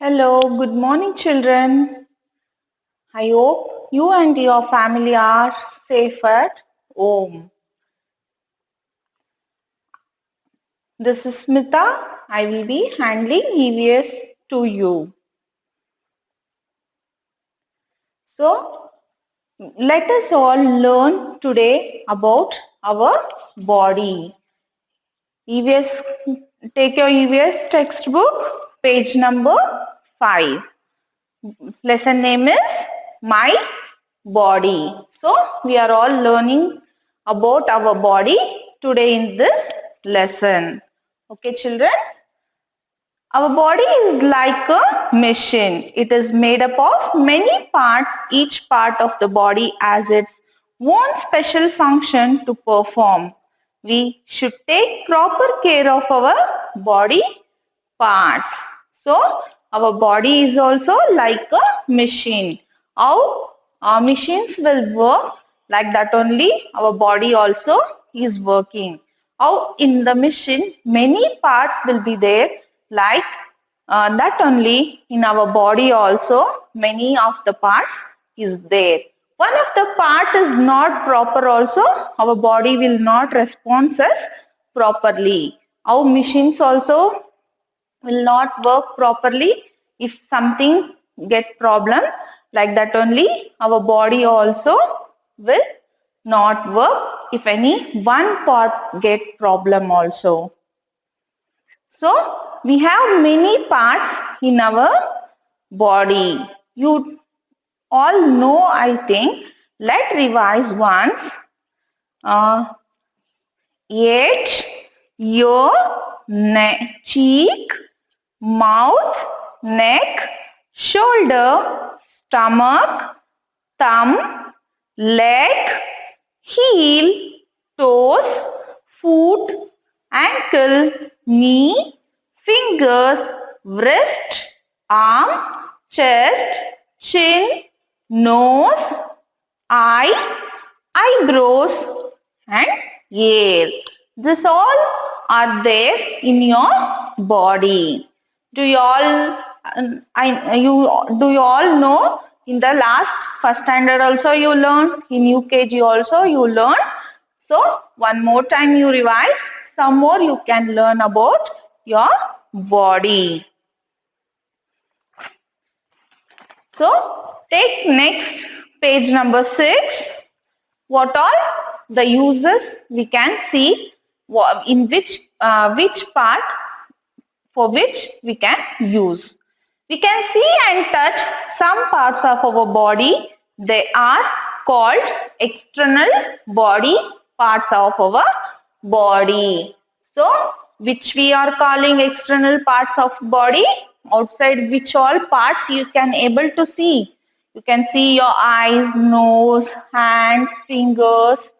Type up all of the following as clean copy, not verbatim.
Hello, good morning, children. I hope you and your family are safe at home. This is Smita. I will be handling EVS to you. So, let us all learn today about our body. EVS, take your EVS textbook, page number 5. Lesson name is My Body. So we are all learning about our body today in this lesson. Okay, children? Our body is like a machine. It is made up of many parts. Each part of the body has its own special function to perform. We should take proper care of our body parts. So our body is also like a machine. How our machines will work, like that only our body also is working. How in the machine many parts will be there, like that only in our body also many of the parts is there. One of the part is not proper also, our body will not respond us properly. Our machines also will not work properly if something get problem, like that only our body also will not work if any one part get problem also. So we have many parts in our body. You all know, I think. Let's revise once. Head, ear, cheek, mouth, neck, shoulder, stomach, thumb, leg, heel, toes, foot, ankle, knee, fingers, wrist, arm, chest, chin, nose, eye, eyebrows, and ear. This all are there in your body. Do you all do you all know in the last first standard also you learned, in UKG also you learned. So one more time you revise, some more you can learn about your body. So take next page number 6. What all the uses we can see in which part for which we can use. We can see and touch some parts of our body. They are called external body parts of our body. So, which we are calling external parts of body? Outside which all parts you can able to see? You can see your eyes, nose, hands, fingers,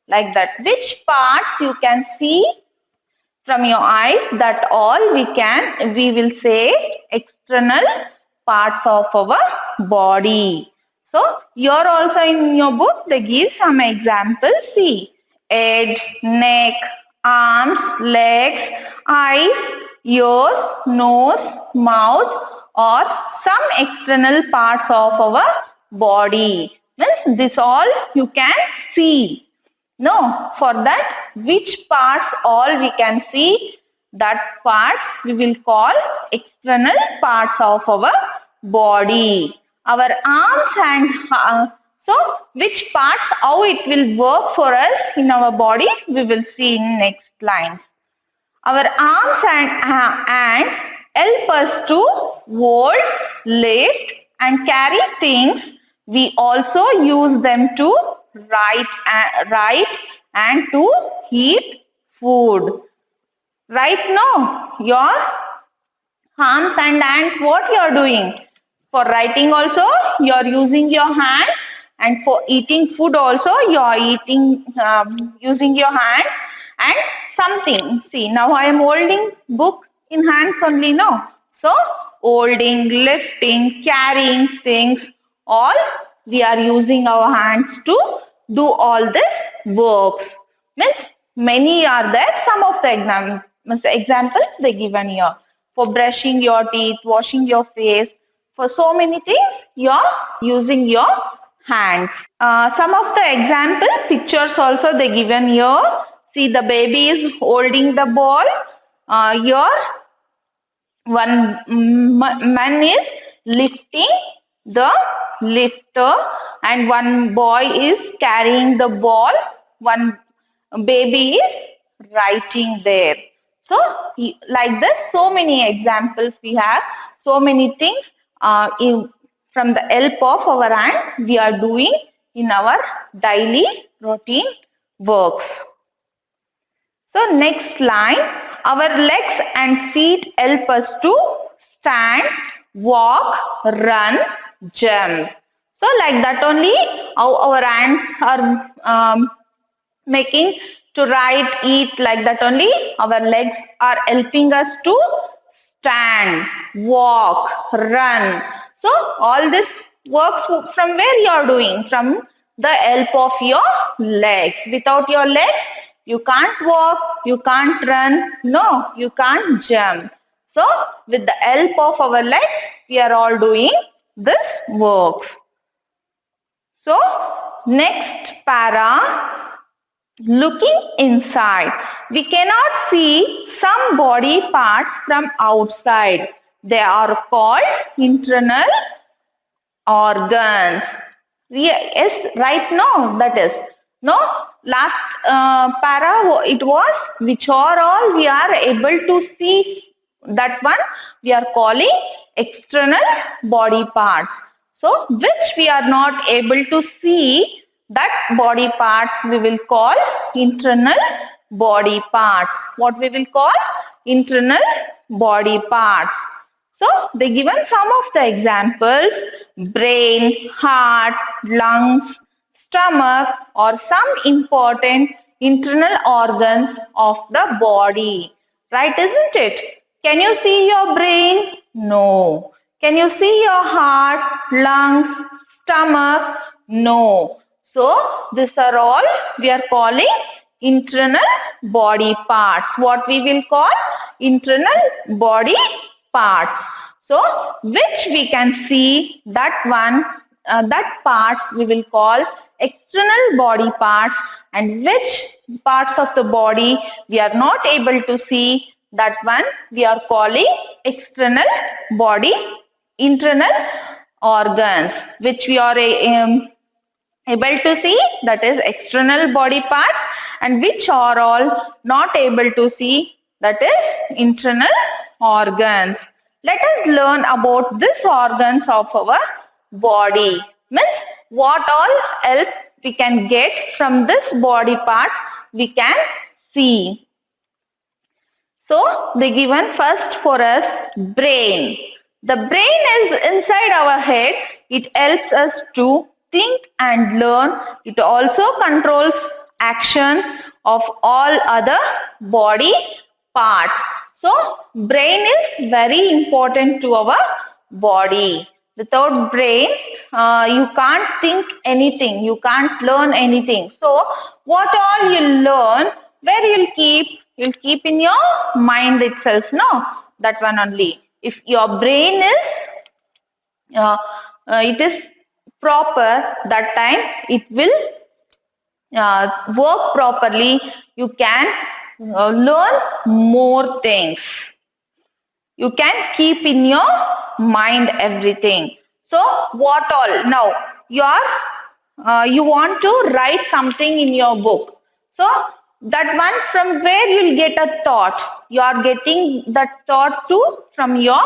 like that. Which parts you can see from your eyes? That all we will say external parts of our body. So here also in your book they give some examples. See, head, neck, arms, legs, eyes, ears, nose, mouth, or some external parts of our body. Means this all you can see. No, for that which parts all we can see, that parts we will call external parts of our body. Our arms and so which parts, how it will work for us in our body, we will see in next lines. Our arms and hands help us to hold, lift and carry things. We also use them to write and to eat food. Right now, your arms and hands, what you are doing? For writing also, you are using your hands, and for eating food also, you are eating using your hands. And something, see, now I am holding book in hands only now. So, holding, lifting, carrying things, all we are using our hands to do all this works. Means many are there, some of the examples they given here. for brushing your teeth, washing your face. For so many things, you're using your hands. Some of the example pictures also they given here. See, the baby is holding the ball. Here, one man is lifting the lifter and one boy is carrying the ball. One baby is writing there. So like this, so many examples we have, so many things from the help of our hand we are doing in our daily routine works. So next line, our legs and feet help us to stand, walk, run, jump. So like that only how our hands are making to write, eat, like that only our legs are helping us to stand, walk, run. So all this works from where you are doing? From the help of your legs. Without your legs, you can't walk, you can't run, no, you can't jump. So with the help of our legs, we are all doing this works. So next para, looking inside. We cannot see some body parts from outside. They are called internal organs. Yes, right now that is. No, last para it was which are all we are able to see. That one we are calling external body parts. So which we are not able to see, that body parts we will call internal body parts. What we will call? Internal body parts. So they given some of the examples: brain, heart, lungs, stomach, or some important internal organs of the body. Right, isn't it? Can you see your brain? No. Can you see your heart, lungs, stomach? No. So these are all we are calling internal body parts. What we will call? Internal body parts. So which we can see, that one, that parts we will call external body parts, and which parts of the body we are not able to see, that one we are calling external body, internal organs. Which we are able to see, that is external body parts, and which are all not able to see, that is internal organs. Let us learn about these organs of our body. Means what all help we can get from this body parts we can see. So they given first for us brain. The brain is inside our head. It helps us to think and learn. It also controls actions of all other body parts. So brain is very important to our body. Without brain, you can't think anything. You can't learn anything. So what all you learn, where you'll keep? You'll keep in your mind itself, no? That one only. If your brain is, it is proper, that time it will work properly. You can learn more things. You can keep in your mind everything. So what all? Now you want to write something in your book. So that one, from where you'll get a thought? You are getting that thought too from your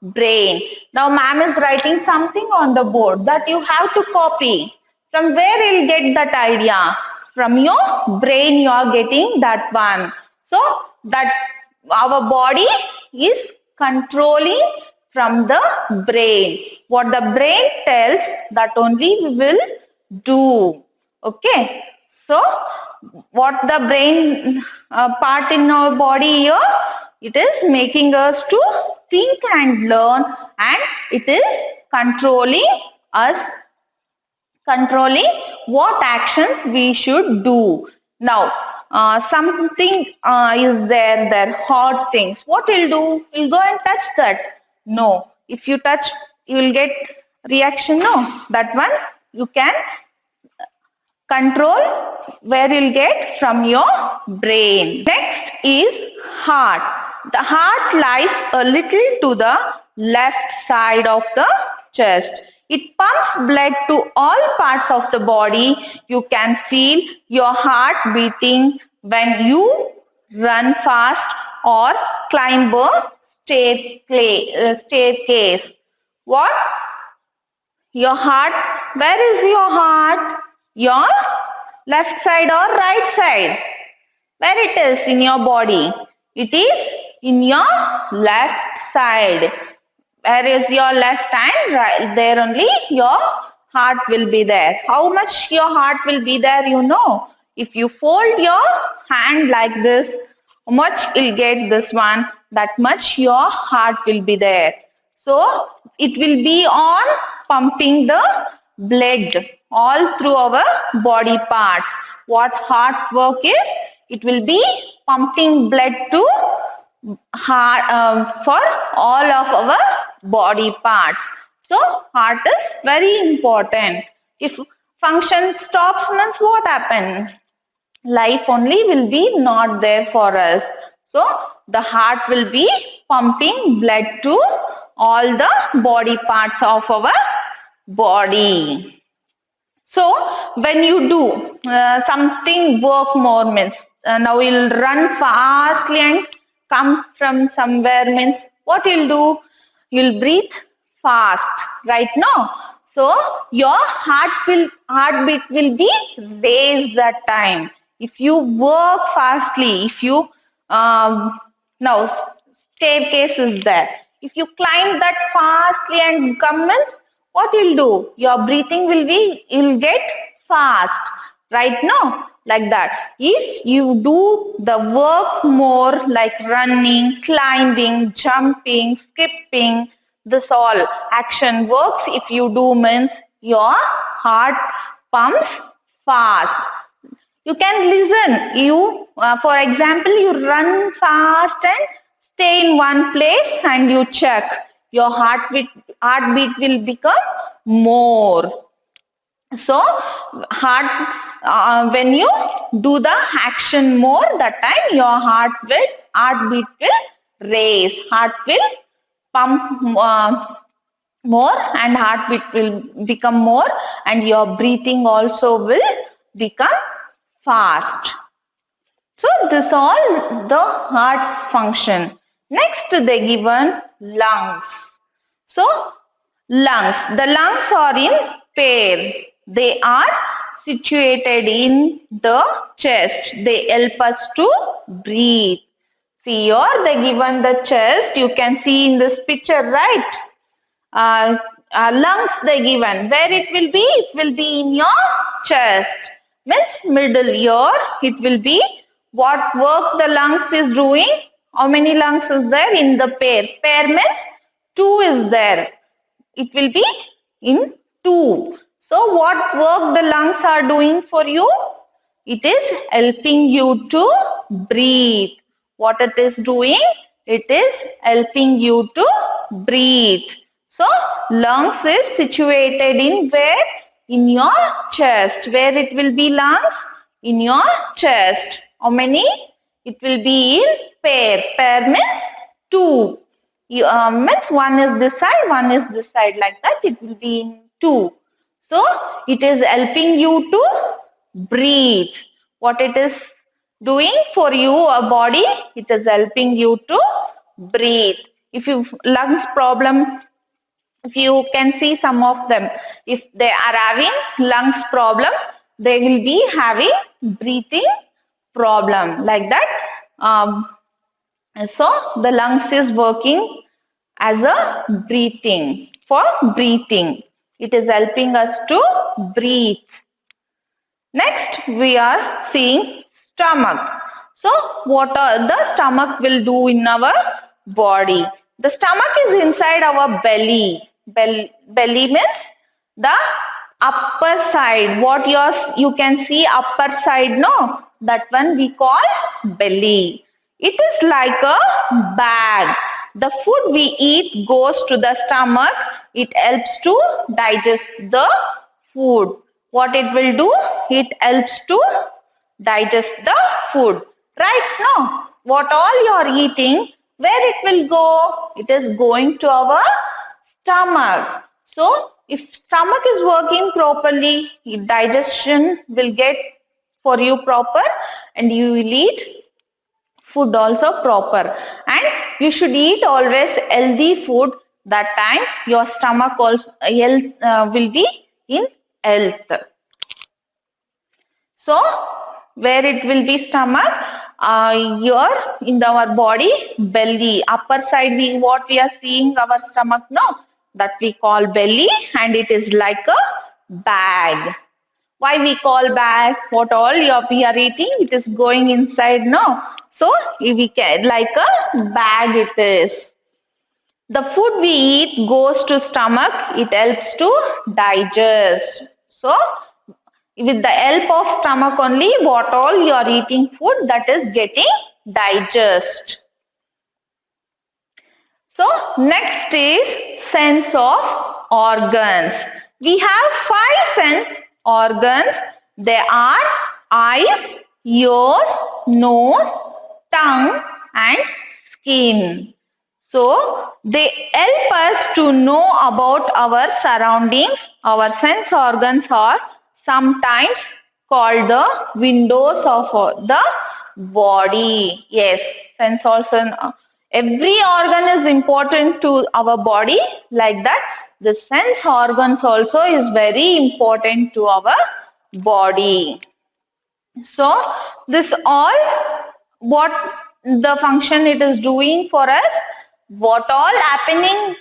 brain. Now ma'am is writing something on the board that you have to copy. From where you'll get that idea? From your brain you are getting that one. So that our body is controlling from the brain. What the brain tells, that only we will do. Okay. So what the brain part in our body here, it is making us to think and learn, and it is controlling us, controlling what actions we should do. Now something is there, hot things. What you'll do? You'll go and touch that. No. If you touch, you will get reaction. No. That one you can control where you'll get from your brain. Next is heart. The heart lies a little to the left side of the chest. It pumps blood to all parts of the body. You can feel your heart beating when you run fast or climb a staircase. What? Your heart, where is your heart? Your left side or right side? Where it is in your body? It is in your left side. Where is your left hand? Right there only your heart will be there. How much your heart will be there, you know? If you fold your hand like this, how much you'll get this one, that much your heart will be there. So it will be on pumping the blood all through our body parts. What heart work is? It will be pumping blood to heart for all of our body parts. So heart is very important. If function stops, means what happens? Life only will be not there for us. So the heart will be pumping blood to all the body parts of our body. So when you do something work more means now you'll run fastly and come from somewhere means what you'll do? You'll breathe fast, right now. So your heartbeat will be raised that time. If you work fastly, if you now staircase is there. If you climb that fastly and come means what you'll do? Your breathing will be, you'll get fast, right now, like that. If you do the work more like running, climbing, jumping, skipping, this all action works. If you do means your heart pumps fast. You can listen. You, for example, you run fast and stay in one place and you check. Your heartbeat will become more. So, when you do the action more, that time your heartbeat will raise. Heart will pump more and heartbeat will become more and your breathing also will become fast. So this all the heart's function. Next they given lungs. So lungs. The lungs are in pair. They are situated in the chest. They help us to breathe. See here they given the chest. You can see in this picture, right? Lungs they given. Where it will be? It will be in your chest. Means middle ear. It will be what work the lungs is doing. How many lungs is there in the pair? Pair means 2 is there. It will be in 2. So what work the lungs are doing for you? It is helping you to breathe. What it is doing? It is helping you to breathe. So lungs is situated in where? In your chest. Where it will be lungs? In your chest. How many? It will be in pair. Pair means 2. Means one is this side, one is this side, like that. It will be in 2. So it is helping you to breathe. What it is doing for you, a body, it is helping you to breathe. If you lungs problem, if you can see some of them, if they are having lungs problem, they will be having breathing problem, like that. So the lungs is working as a breathing, for breathing. It is helping us to breathe. Next we are seeing stomach. So what the stomach will do in our body? The stomach is inside our belly. Belly means the upper side. What you can see upper side, no? that one we call belly. It is like a bag. The food we eat goes to the stomach. It helps to digest the food. What it will do? It helps to digest the food. Right now, what all you are eating, where it will go? It is going to our stomach. So, if stomach is working properly, digestion will get for you proper and you will eat food also proper. And you should eat always healthy food. That time your stomach also will be in health. So, where it will be stomach, here in our body, belly, upper side, what we are seeing our stomach, no, that we call belly, and it is like a bag. Why we call bag? What all we are eating, it is going inside, no. So, we can, like a bag it is. The food we eat goes to stomach, it helps to digest. So, with the help of stomach only, what all you are eating food, that is getting digest. So next is sense of organs. We have 5 sense organs. They are eyes, ears, nose, tongue and skin. So they help us to know about our surroundings. Our sense organs are sometimes called the windows of the body. Yes, sense organ. Every organ is important to our body. Like that, the sense organs also is very important to our body. So this all what the function it is doing for us, what all happening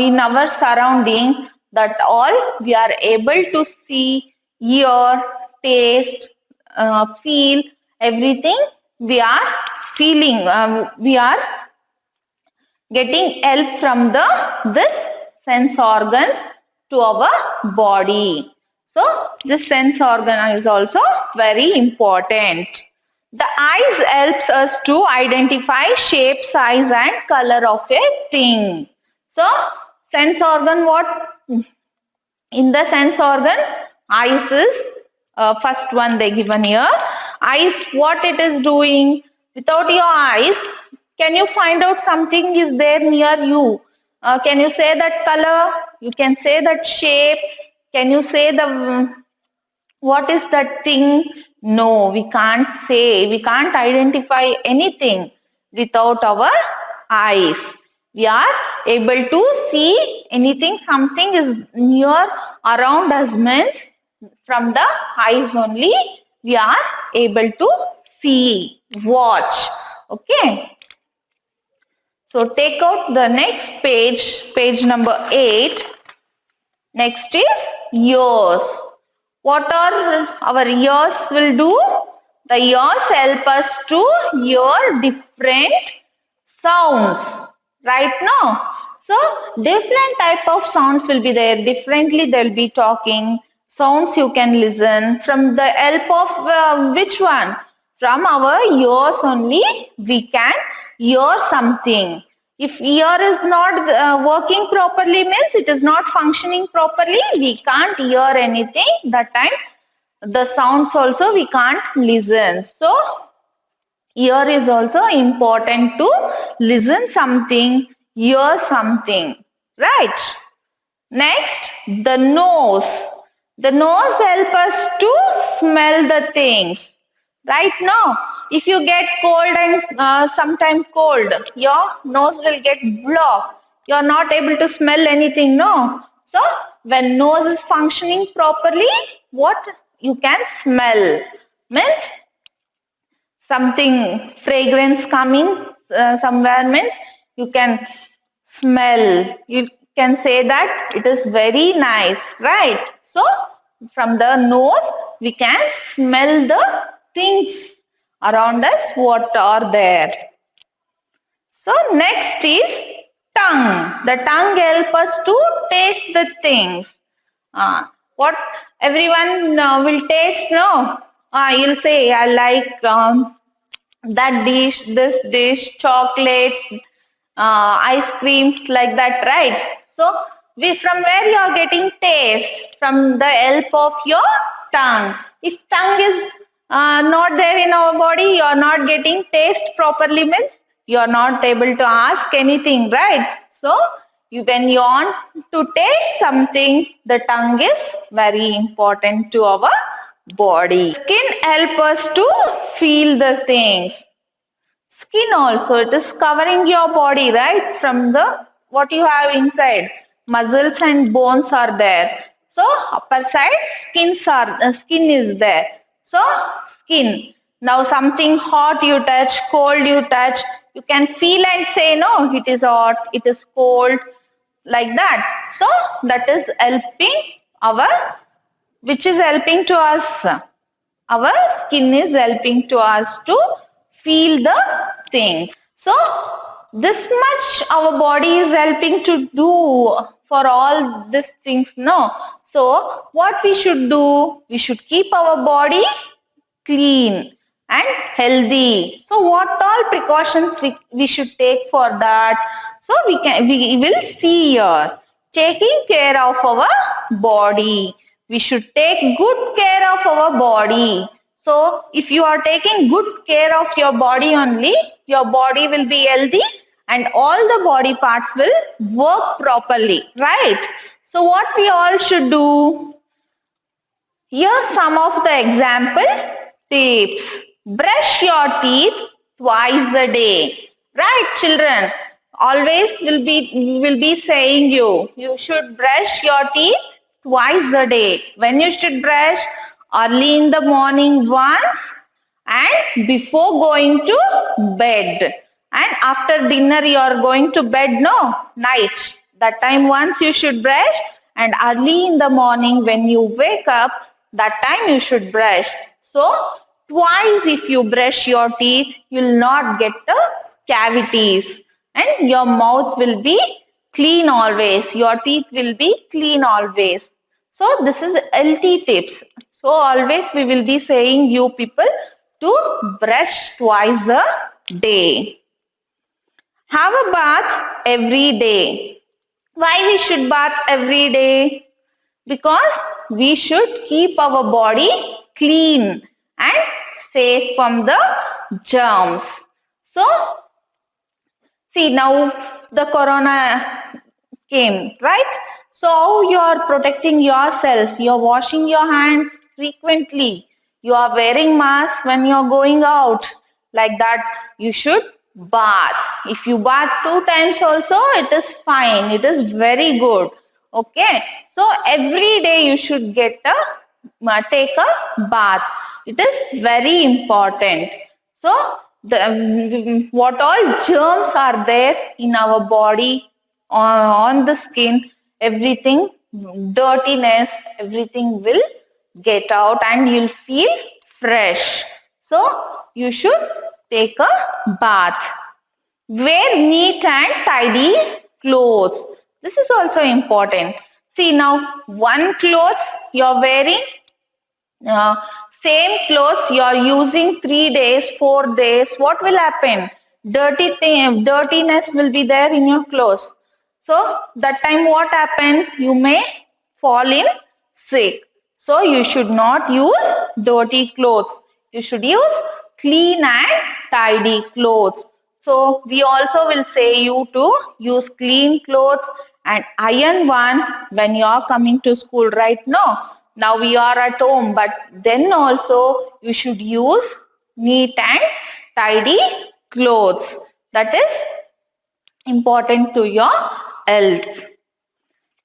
in our surrounding, that all we are able to see, hear, taste, feel, everything we are feeling, we are getting help from this sense organs to our body. So this sense organ is also very important. The eyes helps us to identify shape, size and color of a thing. So sense organ, what? In the sense organ, eyes is first one they given here. Eyes, what it is doing? Without your eyes, can you find out something is there near you? Can you say that color? You can say that shape? Can you say the what is that thing? No, we can't say. We can't identify anything without our eyes. We are able to see anything, something is near around us means from the eyes only we are able to see, watch. Okay. So take out the next page, page number 8. Next is ears. What are our ears will do? The ears help us to hear different sounds. Right now? So different type of sounds will be there. Differently they will be talking. Sounds you can listen. From the help of which one? From our ears only we can hear something. If ear is not working properly means it is not functioning properly, we can't hear anything. That time the sounds also we can't listen. So ear is also important to listen something, hear something, right? Next, the nose. The nose helps us to smell the things. Right now, if you get cold and sometimes cold, your nose will get blocked. You are not able to smell anything, no? So, when nose is functioning properly, what you can smell? Means something fragrance coming somewhere means you can smell. You can say that it is very nice, right? So from the nose we can smell the things around us what are there. So next is tongue. The tongue helps us to taste the things. What everyone will taste, no? You'll say, I like that dish, this dish, chocolates, ice creams, like that, right? So, from where you are getting taste? From the help of your tongue. If tongue is not there in our body, you are not getting taste properly, means you are not able to ask anything, right? So, when you want to taste something, the tongue is very important to our body. Skin help us to feel the things. Skin also, it is covering your body, right? From the what you have inside. Muscles and bones are there. So upper side, skin is there. So skin. Now something hot you touch, cold you touch, you can feel and say, no, it is hot, it is cold, like that. So that is helping our, which is helping to us. Our skin is helping to us to feel the things. So this much our body is helping to do for all these things, no? So what we should do? We should keep our body clean and healthy. So what all precautions we should take for that? So we will see here. Taking care of our body. We should take good care of our body. So if you are taking good care of your body only, your body will be healthy and all the body parts will work properly, right? So what we all should do? Here some of the example tips. Brush your teeth twice a day. Right, children? Always will be saying you should brush your teeth twice a day. When you should brush? Early in the morning once and before going to bed. And after dinner you are going to bed, no? Night. That time once you should brush, and early in the morning when you wake up, that time you should brush. So twice if you brush your teeth, you will not get the cavities and your mouth will be clean always. Your teeth will be clean always. So this is LT tips. So always we will be saying you people to brush twice a day. Have a bath every day. Why we should bath every day? Because we should keep our body clean and safe from the germs. So, see now the corona came, right? So how you are protecting yourself? You are washing your hands frequently. You are wearing mask when you are going out. Like that, you should bath. If you bath 2 times also, it is fine. It is very good. Okay. So every day you should take a bath. It is very important. So what all germs are there in our body, on the skin, everything, dirtiness, everything will get out and you'll feel fresh. So you should take a bath. Wear neat and tidy clothes. This is also important. See now, one clothes you're wearing, uh, same clothes you are using 3 days, 4 days, what will happen? Dirtiness will be there in your clothes. So that time what happens? You may fall in sick. So you should not use dirty clothes. You should use clean and tidy clothes. So we also will say you to use clean clothes and iron one when you are coming to school, right? No. Now we are at home, but then also you should use neat and tidy clothes. That is important to your health.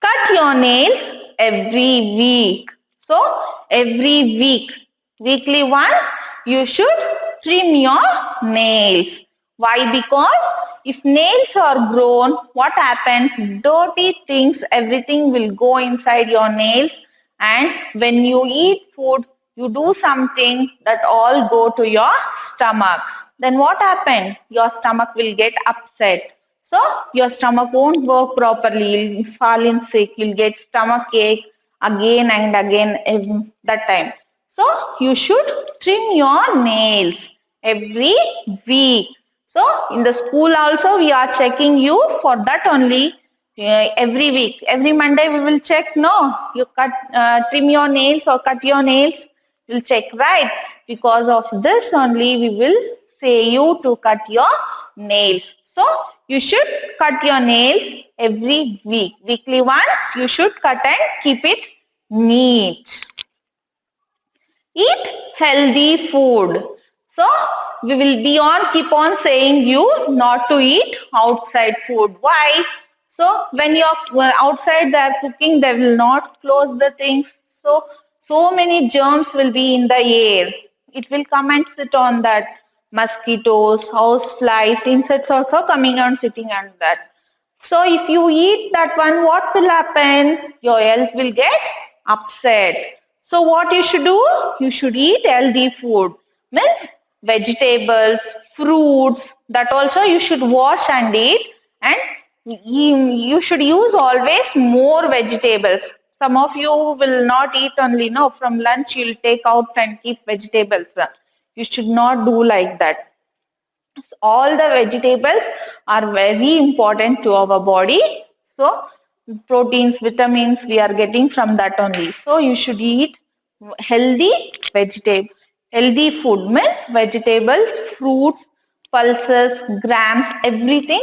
Cut your nails every week. So every week, weekly once, you should trim your nails. Why? Because if nails are grown, what happens? Dirty things, everything will go inside your nails, and when you eat food, you do something that all go to your stomach. Then what happens? Your stomach will get upset. So your stomach won't work properly. You'll fall in sick. You'll get stomach ache again and again that time. So you should trim your nails every week. So in the school also we are checking you for that only. Every week, every Monday we will check. No, you trim your nails or cut your nails. We'll check, right? Because of this only we will say you to cut your nails. So you should cut your nails every week. Weekly once you should cut and keep it neat. Eat healthy food. So we will keep on saying you not to eat outside food. Why? So when you're outside they are cooking, they will not close the things. So many germs will be in the air. It will come and sit on that. Mosquitoes, house flies, insects also coming and sitting on that. So if you eat that one, what will happen? Your health will get upset. So what you should do? You should eat healthy food. Means vegetables, fruits, that also you should wash and eat. And you should use always more vegetables. Some of you will not eat only, no, from lunch you'll take out and keep vegetables. You should not do like that. So all the vegetables are very important to our body. So proteins, vitamins we are getting from that only. So you should eat healthy healthy food means vegetables, fruits, pulses, grams, everything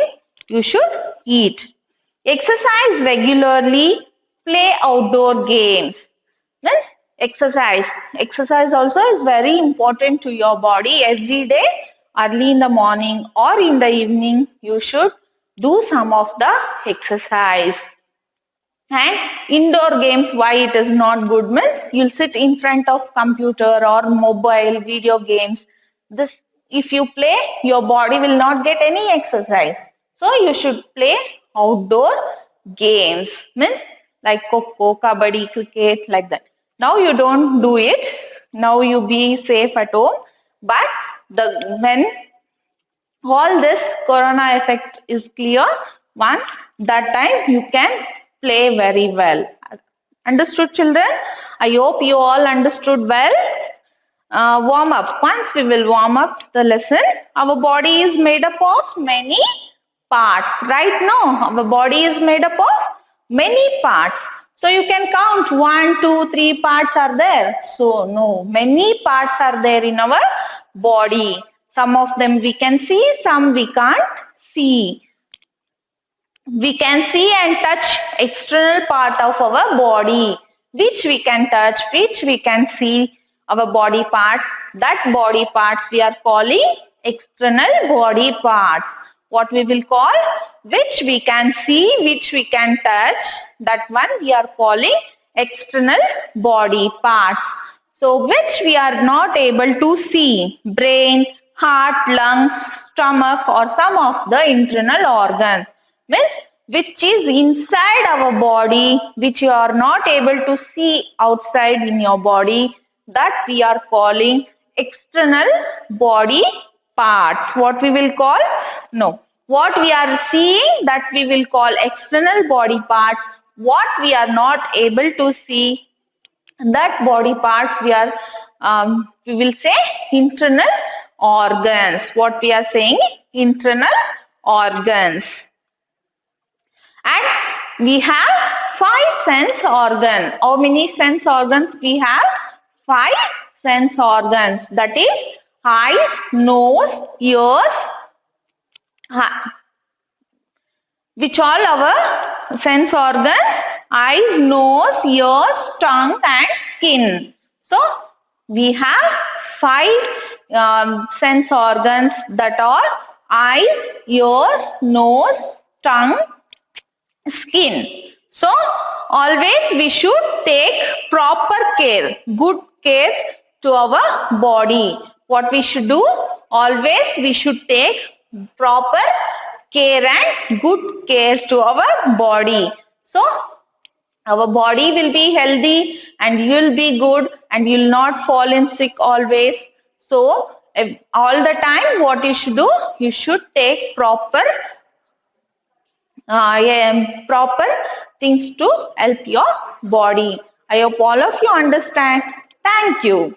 you should eat. Exercise regularly, play outdoor games. Means exercise. Exercise also is very important to your body every day. Early in the morning or in the evening, you should do some of the exercise. And indoor games, why it is not good means you'll sit in front of computer or mobile video games. This, if you play, your body will not get any exercise. So you should play outdoor games, means like Coco, Kabaddi, cricket, like that. Now you don't do it. Now you be safe at home. But when all this corona effect is clear, once that time you can play very well. Understood, children? I hope you all understood well. Warm up. Once we will warm up the lesson, our body is made up of many parts. Right now, our body is made up of many parts. So you can count 1, 2, 3 parts are there. So no, many parts are there in our body. Some of them we can see, some we can't see. We can see and touch external part of our body, which we can touch, which we can see our body parts. That body parts we are calling external body parts. What we will call, which we can see, which we can touch, that one we are calling external body parts. So which we are not able to see, brain, heart, lungs, stomach or some of the internal organs. Means which is inside our body, which you are not able to see outside in your body, that we are calling external body parts. What we will call? No. What we are seeing, that we will call external body parts. What we are not able to see, that body parts we will say internal organs. What we are saying? Internal organs. And we have 5 sense organs. How many sense organs we have? 5 sense organs. That is eyes, nose, ears. Which all our sense organs? Eyes, nose, ears, tongue and skin. So we have 5 sense organs, that are eyes, ears, nose, tongue, skin. So always we should take proper care, good care to our body. What we should do? Always we should take proper care and good care to our body. So our body will be healthy and you will be good and you will not fall in sick always. So all the time what you should do? You should take proper things to help your body. I hope all of you understand. Thank you.